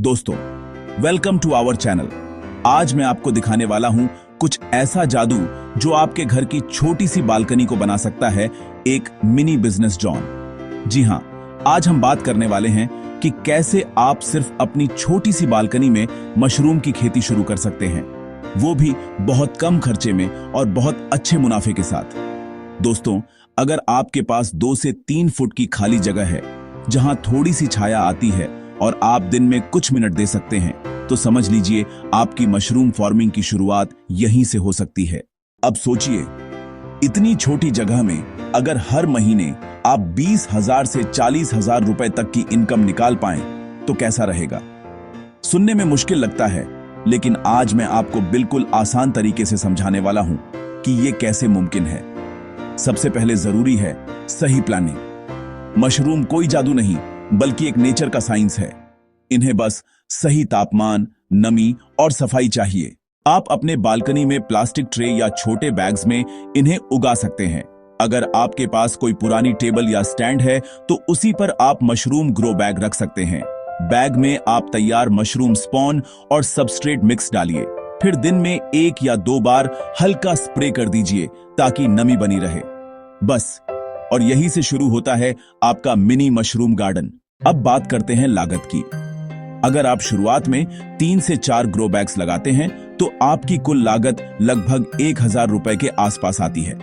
दोस्तों, welcome to our channel. आज मैं आपको दिखाने वाला हूं कुछ ऐसा जादू जो आपके घर की छोटी सी बालकनी को बना सकता है एक मिनी बिजनेस जॉन। जी हां, आज हम बात करने वाले हैं कि कैसे आप सिर्फ अपनी छोटी सी बालकनी में मशरूम की खेती शुरू कर सकते हैं, वो भी बहुत कम खर्चे में और बहुत अच्छे मुनाफे के साथ। दोस्तों, अगर आपके पास 2 से 3 फुट की खाली जगह है जहां थोड़ी सी छाया आती है और आप दिन में कुछ मिनट दे सकते हैं, तो समझ लीजिए आपकी मशरूम फार्मिंग की शुरुआत यहीं से हो सकती है। अब सोचिए, इतनी छोटी जगह में अगर हर महीने आप 20,000 से 40,000 रुपए तक की इनकम निकाल पाएं, तो कैसा रहेगा? सुनने में मुश्किल लगता है, लेकिन आज मैं आपको बिल्कुल आसान तरीके से समझाने वाला हूं कि यह कैसे मुमकिन है। सबसे पहले जरूरी है सही प्लानिंग। मशरूम कोई जादू नहीं, बल्कि एक नेचर का साइंस है। इन्हें बस सही तापमान, नमी और सफाई चाहिए। आप अपने बालकनी में प्लास्टिक ट्रे या छोटे बैग्स में इन्हें उगा सकते हैं। अगर आपके पास कोई पुरानी टेबल या स्टैंड है तो उसी पर आप मशरूम ग्रो बैग रख सकते हैं। बैग में आप तैयार मशरूम स्पॉन और सबस्ट्रेट मिक्स डालिए। फिर दिन में 1 या 2 बार हल्का स्प्रे कर दीजिए ताकि नमी बनी रहे। बस, और यही से शुरू होता है आपका मिनी मशरूम गार्डन। अब बात करते हैं लागत की। अगर आप शुरुआत में 3 से 4 ग्रो बैग्स लगाते हैं तो आपकी कुल लागत लगभग 1,000 रुपए के आसपास आती है।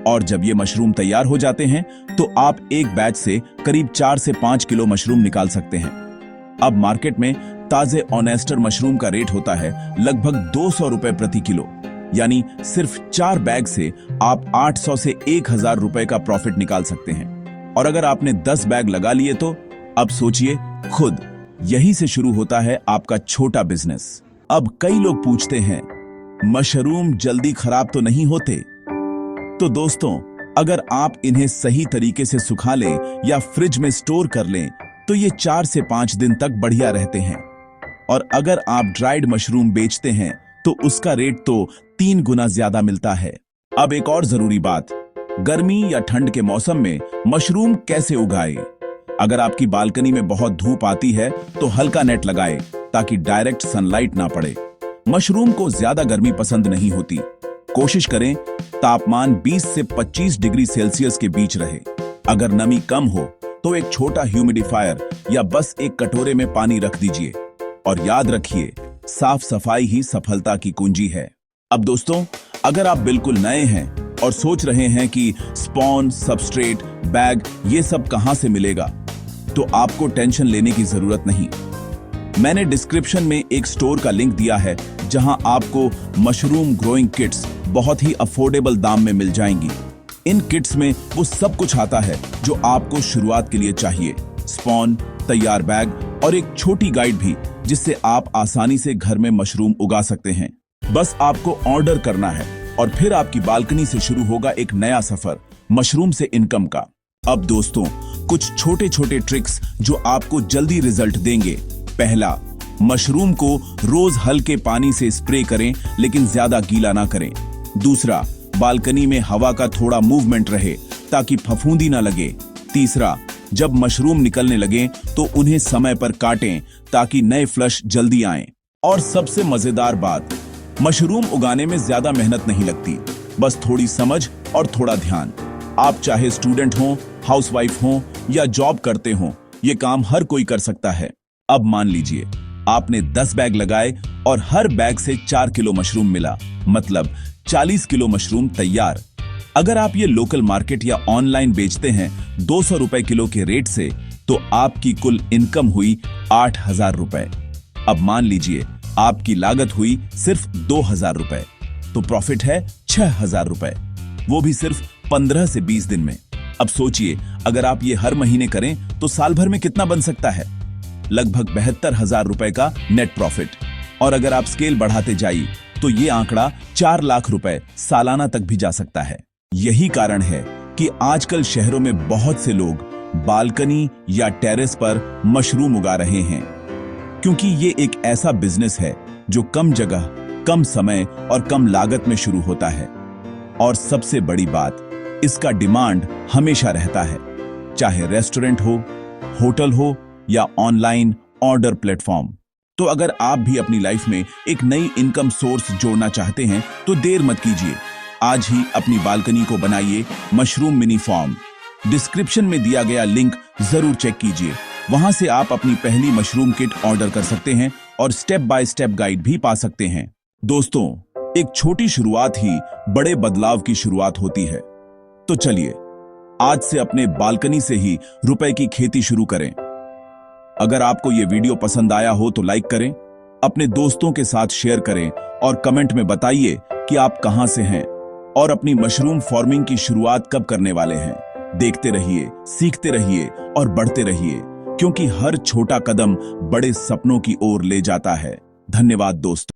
और जब ये मशरूम तैयार हो जाते हैं तो आप एक बैच से करीब 4 से 5 किलो मशरूम निकाल सकते हैं। अब मार्केट में ताजे ऑनेस्टर मशरूम का रेट होता है लगभग 200 रुपए प्रति किलो, यानी सिर्फ 4 बैग से आप 800 से 1,000 रुपए का प्रॉफिट निकाल सकते हैं। और अगर आपने 10 बैग लगा लिए तो अब सोचिए खुद, यही से शुरू होता है आपका छोटा बिजनेस। अब कई लोग पूछते हैं, मशरूम जल्दी खराब तो नहीं होते? तो दोस्तों, अगर आप इन्हें सही तरीके से सुखा लें या फ्रिज में स्टोर कर लें तो ये 4 से 5 दिन तक बढ़िया रहते हैं। और अगर आप ड्राइड मशरूम बेचते हैं तो उसका रेट तो 3 गुना ज्यादा मिलता है। अब एक और जरूरी बात, गर्मी या ठंड के मौसम में मशरूम कैसे उगाएं? अगर आपकी बालकनी में बहुत धूप आती है तो हल्का नेट लगाएं ताकि डायरेक्ट सनलाइट ना पड़े। मशरूम को ज्यादा गर्मी पसंद नहीं होती। कोशिश करें तापमान 20 से 25 डिग्री सेल्सियस के बीच रहे। अगर नमी कम हो तो एक छोटा ह्यूमिडिफायर या बस एक कटोरे में पानी रख दीजिए। और याद रखिए, साफ सफाई ही सफलता की कुंजी है। अब दोस्तों, अगर आप बिल्कुल नए हैं और सोच रहे हैं कि स्पॉन, सबस्ट्रेट, बैग ये सब कहां से मिलेगा, तो आपको टेंशन लेने की जरूरत नहीं। मैंने डिस्क्रिप्शन में एक स्टोर का लिंक दिया है जहां आपको मशरूम ग्रोइंग किट्स बहुत ही अफोर्डेबल दाम में मिल जाएंगी। इन किट्स में वो सब कुछ आता है जो आपको शुरुआत के लिए चाहिए। स्पॉन, तैयार बैग और एक छोटी गाइड भी, जिससे आप आसानी से घर में मशरूम उगा सकते हैं। बस आपको ऑर्डर करना है और फिर आपकी बालकनी से शुरू होगा एक नया सफर मशरूम से इनकम का। अब दोस्तों, कुछ छोटे छोटे ट्रिक्स जो आपको जल्दी रिजल्ट देंगे। पहला, मशरूम को रोज हल्के पानी से स्प्रे करें, लेकिन ज्यादा गीला ना करें। दूसरा, बालकनी में हवा का थोड़ा मूवमेंट रहे ताकि फफूंदी ना लगे। तीसरा, जब मशरूम निकलने लगे तो उन्हें समय पर काटें ताकि नए फ्लश जल्दी आएं। और सबसे मजेदार बात, मशरूम उगाने में ज्यादा मेहनत नहीं लगती, बस थोड़ी समझ और थोड़ा ध्यान। आप चाहे स्टूडेंट हों, हाउसवाइफ हों या जॉब करते हों, ये काम हर कोई कर सकता है। अब मान लीजिए आपने 10 बैग लगाए और हर बैग से 4 किलो मशरूम मिला, मतलब 40 किलो मशरूम तैयार। अगर आप ये लोकल मार्केट या ऑनलाइन बेचते हैं 200 रुपए किलो के रेट से, तो आपकी कुल इनकम हुई 8,000 रुपए। अब मान लीजिए आपकी लागत हुई सिर्फ 2,000 रुपए, तो प्रॉफिट है 6,000 रुपए, वो भी सिर्फ 15 से 20 दिन में। अब सोचिए, अगर आप ये हर महीने करें तो साल भर में कितना बन सकता है? लगभग 72,000 रुपए का नेट प्रॉफिट। और अगर आप स्केल बढ़ाते जाइए तो ये आंकड़ा 4 लाख रुपए सालाना तक भी जा सकता है। यही कारण है कि आजकल शहरों में बहुत से लोग बालकनी या टेरेस पर मशरूम उगा रहे हैं, क्योंकि ये एक ऐसा बिजनेस है जो कम जगह, कम समय और कम लागत में शुरू होता है। और सबसे बड़ी बात, इसका डिमांड हमेशा रहता है, चाहे रेस्टोरेंट हो, होटल हो या ऑनलाइन ऑर्डर प्लेटफॉर्म। तो अगर आप भी अपनी लाइफ में एक नई इनकम सोर्स जोड़ना चाहते हैं तो देर मत कीजिए। आज ही अपनी बालकनी को बनाइए मशरूम मिनी फार्म। डिस्क्रिप्शन में दिया गया लिंक जरूर चेक कीजिए। वहां से आप अपनी पहली मशरूम किट ऑर्डर कर सकते हैं और स्टेप बाय स्टेप गाइड भी पा सकते हैं। दोस्तों, एक छोटी शुरुआत ही बड़े बदलाव की शुरुआत होती है। तो चलिए आज से अपने बालकनी से ही रुपए की खेती शुरू करें। अगर आपको यह वीडियो पसंद आया हो तो लाइक करें, अपने दोस्तों के साथ शेयर करें और कमेंट में बताइए कि आप कहां से हैं और अपनी मशरूम फार्मिंग की शुरुआत कब करने वाले हैं। देखते रहिए, सीखते रहिए और बढ़ते रहिए, क्योंकि हर छोटा कदम बड़े सपनों की ओर ले जाता है। धन्यवाद दोस्तों।